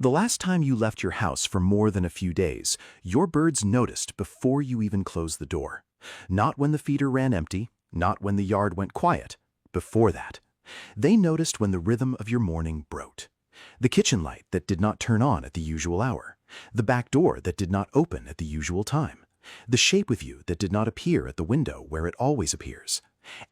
The last time you left your house for more than a few days, your birds noticed before you even closed the door. Not when the feeder ran empty, not when the yard went quiet. Before that. They noticed when the rhythm of your morning broke. The kitchen light that did not turn on at the usual hour. The back door that did not open at the usual time. The shape with you that did not appear at the window where it always appears.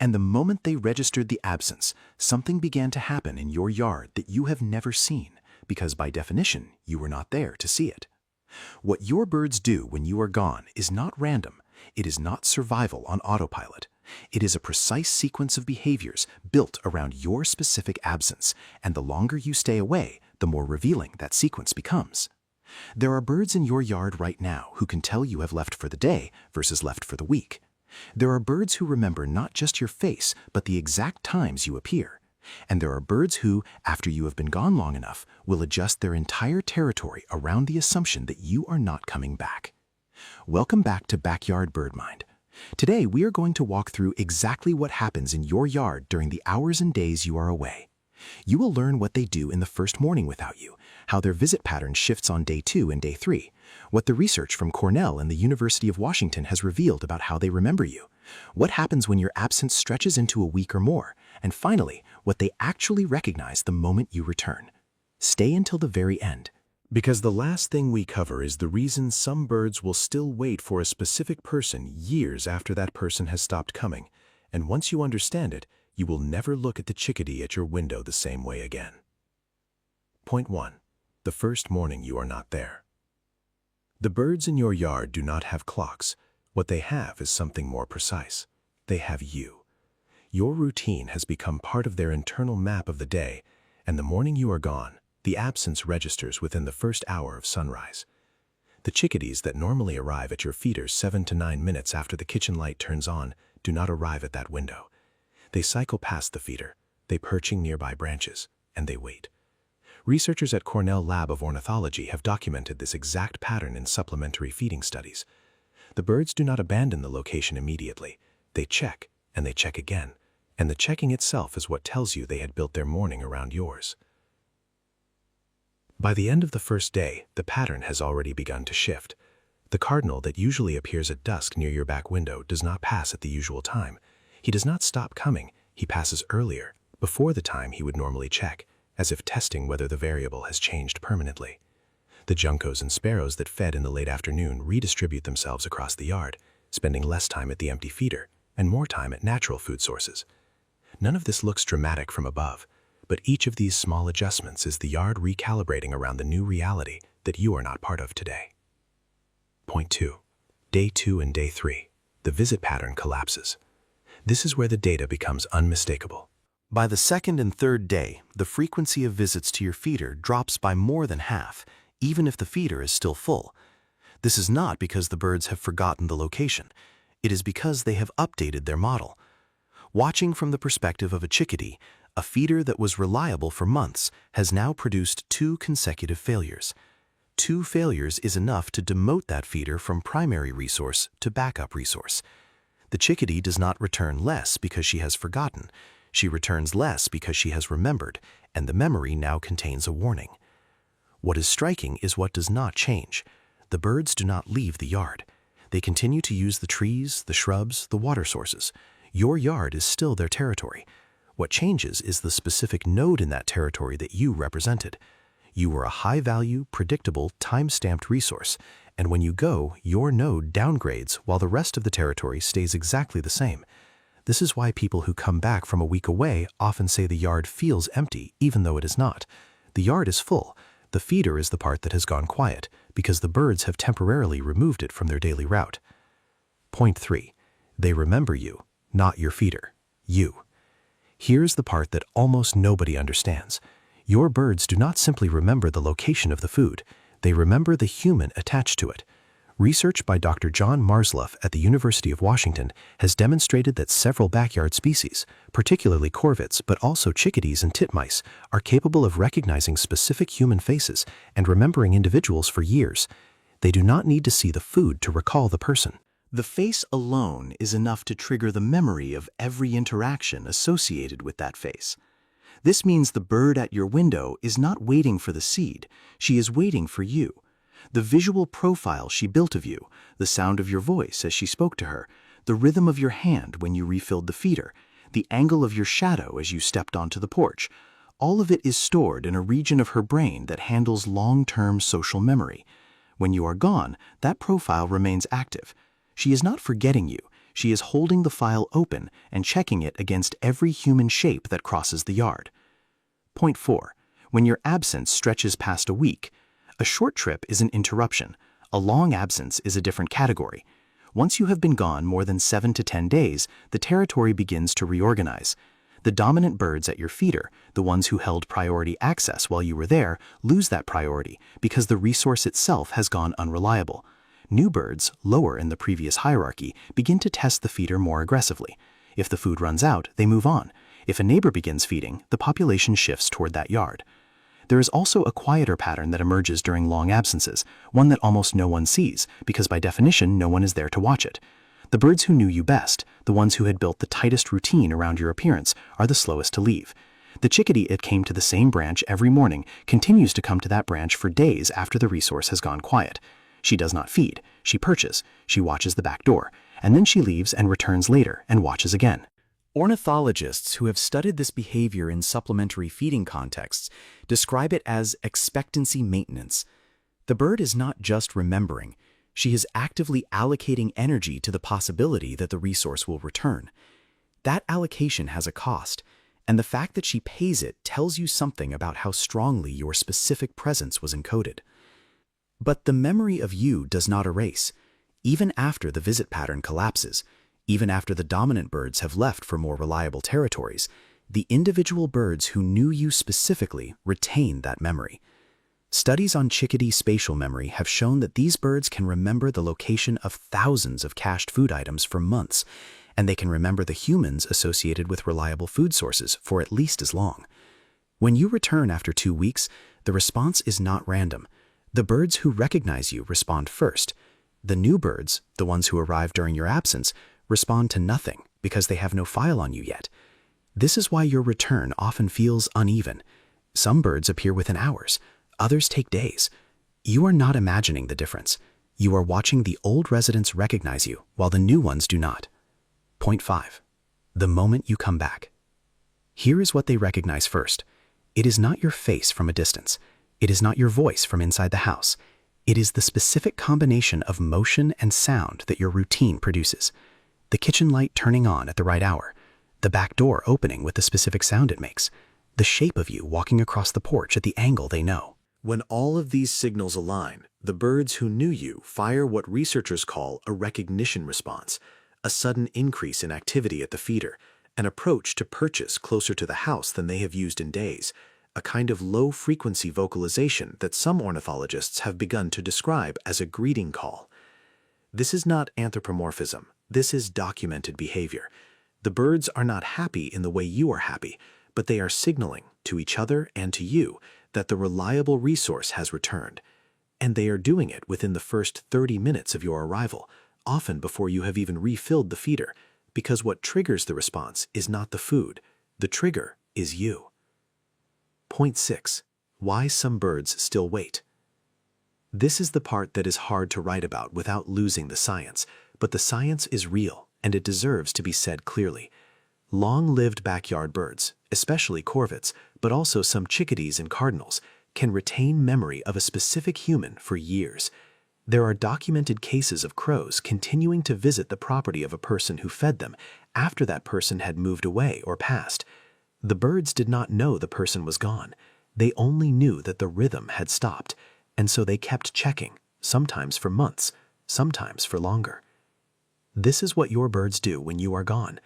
And the moment they registered the absence, something began to happen in your yard that you have never seen, because by definition, you were not there to see it. What your birds do when you are gone is not random. It is not survival on autopilot. It is a precise sequence of behaviors built around your specific absence, and the longer you stay away, the more revealing that sequence becomes. There are birds in your yard right now who can tell you have left for the day versus left for the week. There are birds who remember not just your face, but the exact times you appear. And there are birds who, after you have been gone long enough, will adjust their entire territory around the assumption that you are not coming back. Welcome back to Backyard Bird Mind. Today, we are going to walk through exactly what happens in your yard during the hours and days you are away. You will learn what they do in the first morning without you, how their visit pattern shifts on day 2 and day 3, what the research from Cornell and the University of Washington has revealed about how they remember you, what happens when your absence stretches into a week or more, and finally, what they actually recognize the moment you return. Stay until the very end. Because the last thing we cover is the reason some birds will still wait for a specific person years after that person has stopped coming, and once you understand it, you will never look at the chickadee at your window the same way again. Point 1. The first morning you are not there. The birds in your yard do not have clocks. What they have is something more precise. They have you. Your routine has become part of their internal map of the day, and the morning you are gone, the absence registers within the first hour of sunrise. The chickadees that normally arrive at your feeder 7 to 9 minutes after the kitchen light turns on do not arrive at that window. They cycle past the feeder, they perching nearby branches, and they wait. Researchers at Cornell Lab of Ornithology have documented this exact pattern in supplementary feeding studies. The birds do not abandon the location immediately. They check, and they check again, and the checking itself is what tells you they had built their morning around yours. By the end of the first day, the pattern has already begun to shift. The cardinal that usually appears at dusk near your back window does not pass at the usual time. He does not stop coming, he passes earlier, before the time he would normally check, as if testing whether the variable has changed permanently. The juncos and sparrows that fed in the late afternoon redistribute themselves across the yard, spending less time at the empty feeder and more time at natural food sources. None of this looks dramatic from above, but each of these small adjustments is the yard recalibrating around the new reality that you are not part of today. Point 2. Day 2 and Day 3. The visit pattern collapses. This is where the data becomes unmistakable. By the second and third day, the frequency of visits to your feeder drops by more than half, even if the feeder is still full. This is not because the birds have forgotten the location. It is because they have updated their model. Watching from the perspective of a chickadee, a feeder that was reliable for months has now produced 2 consecutive failures. 2 failures is enough to demote that feeder from primary resource to backup resource. The chickadee does not return less because she has forgotten. She returns less because she has remembered, and the memory now contains a warning. What is striking is what does not change. The birds do not leave the yard. They continue to use the trees, the shrubs, the water sources. Your yard is still their territory. What changes is the specific node in that territory that you represented. You were a high-value, predictable, time-stamped resource, and when you go, your node downgrades while the rest of the territory stays exactly the same. This is why people who come back from a week away often say the yard feels empty, even though it is not. The yard is full. The feeder is the part that has gone quiet, because the birds have temporarily removed it from their daily route. Point 3. They remember you, not your feeder. You. Here's the part that almost nobody understands. Your birds do not simply remember the location of the food. They remember the human attached to it. Research by Dr. John Marsluff at the University of Washington has demonstrated that several backyard species, particularly corvids but also chickadees and titmice, are capable of recognizing specific human faces and remembering individuals for years. They do not need to see the food to recall the person. The face alone is enough to trigger the memory of every interaction associated with that face. This means the bird at your window is not waiting for the seed, she is waiting for you. The visual profile she built of you, the sound of your voice as she spoke to her, the rhythm of your hand when you refilled the feeder, the angle of your shadow as you stepped onto the porch, all of it is stored in a region of her brain that handles long-term social memory. When you are gone, that profile remains active. She is not forgetting you, she is holding the file open and checking it against every human shape that crosses the yard. Point 4. When your absence stretches past a week. A short trip is an interruption. A long absence is a different category. Once you have been gone more than 7 to 10 days, the territory begins to reorganize. The dominant birds at your feeder, the ones who held priority access while you were there, lose that priority because the resource itself has gone unreliable. New birds, lower in the previous hierarchy, begin to test the feeder more aggressively. If the food runs out, they move on. If a neighbor begins feeding, the population shifts toward that yard. There is also a quieter pattern that emerges during long absences, one that almost no one sees, because by definition no one is there to watch it. The birds who knew you best, the ones who had built the tightest routine around your appearance, are the slowest to leave. The chickadee that came to the same branch every morning continues to come to that branch for days after the resource has gone quiet. She does not feed, she perches, she watches the back door, and then she leaves and returns later and watches again. Ornithologists who have studied this behavior in supplementary feeding contexts describe it as expectancy maintenance. The bird is not just remembering, she is actively allocating energy to the possibility that the resource will return. That allocation has a cost, and the fact that she pays it tells you something about how strongly your specific presence was encoded. But the memory of you does not erase, even after the visit pattern collapses. Even after the dominant birds have left for more reliable territories, the individual birds who knew you specifically retain that memory. Studies on chickadee spatial memory have shown that these birds can remember the location of thousands of cached food items for months, and they can remember the humans associated with reliable food sources for at least as long. When you return after 2 weeks, the response is not random. The birds who recognize you respond first. The new birds, the ones who arrived during your absence, respond to nothing because they have no file on you yet. This is why your return often feels uneven. Some birds appear within hours, others take days. You are not imagining the difference. You are watching the old residents recognize you while the new ones do not. Point 5. The moment you come back. Here is what they recognize first. It is not your face from a distance. It is not your voice from inside the house. It is the specific combination of motion and sound that your routine produces. The kitchen light turning on at the right hour, the back door opening with the specific sound it makes, the shape of you walking across the porch at the angle they know. When all of these signals align, the birds who knew you fire what researchers call a recognition response, a sudden increase in activity at the feeder, an approach to purchase closer to the house than they have used in days, a kind of low-frequency vocalization that some ornithologists have begun to describe as a greeting call. This is not anthropomorphism. This is documented behavior. The birds are not happy in the way you are happy, but they are signaling to each other and to you that the reliable resource has returned. And they are doing it within the first 30 minutes of your arrival, often before you have even refilled the feeder, because what triggers the response is not the food. The trigger is you. Point 6. Why some birds still wait. This is the part that is hard to write about without losing the science, but the science is real, and it deserves to be said clearly. Long-lived backyard birds, especially corvids, but also some chickadees and cardinals, can retain memory of a specific human for years. There are documented cases of crows continuing to visit the property of a person who fed them after that person had moved away or passed. The birds did not know the person was gone. They only knew that the rhythm had stopped, and so they kept checking, sometimes for months, sometimes for longer. This is what your birds do when you are gone.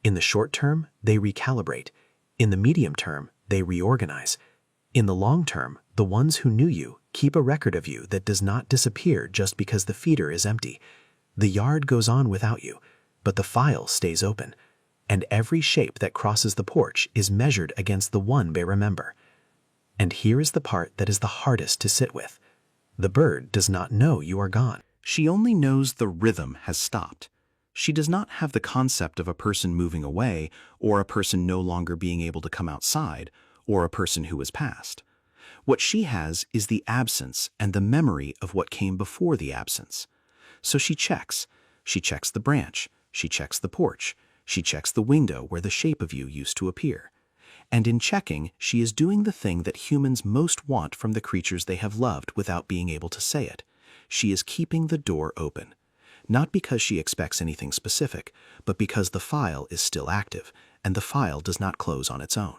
In the short term, they recalibrate. In the medium term, they reorganize. In the long term, the ones who knew you keep a record of you that does not disappear just because the feeder is empty. The yard goes on without you, but the file stays open, and every shape that crosses the porch is measured against the one they remember. And here is the part that is the hardest to sit with. The bird does not know you are gone. She only knows the rhythm has stopped. She does not have the concept of a person moving away, or a person no longer being able to come outside, or a person who has passed. What she has is the absence and the memory of what came before the absence. So she checks. She checks the branch. She checks the porch. She checks the window where the shape of you used to appear. And in checking, she is doing the thing that humans most want from the creatures they have loved without being able to say it. She is keeping the door open. Not because she expects anything specific, but because the file is still active, and the file does not close on its own.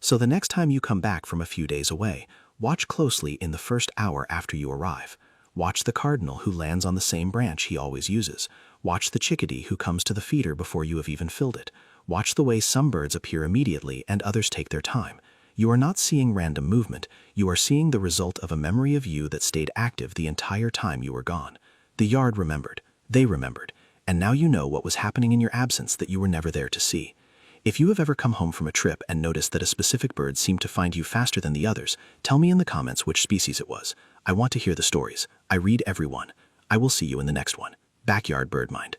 So the next time you come back from a few days away, watch closely in the first hour after you arrive. Watch the cardinal who lands on the same branch he always uses. Watch the chickadee who comes to the feeder before you have even filled it. Watch the way some birds appear immediately and others take their time. You are not seeing random movement. You are seeing the result of a memory of you that stayed active the entire time you were gone. The yard remembered. They remembered. And now you know what was happening in your absence that you were never there to see. If you have ever come home from a trip and noticed that a specific bird seemed to find you faster than the others, tell me in the comments which species it was. I want to hear the stories. I read every one. I will see you in the next one. Backyard Bird Mind.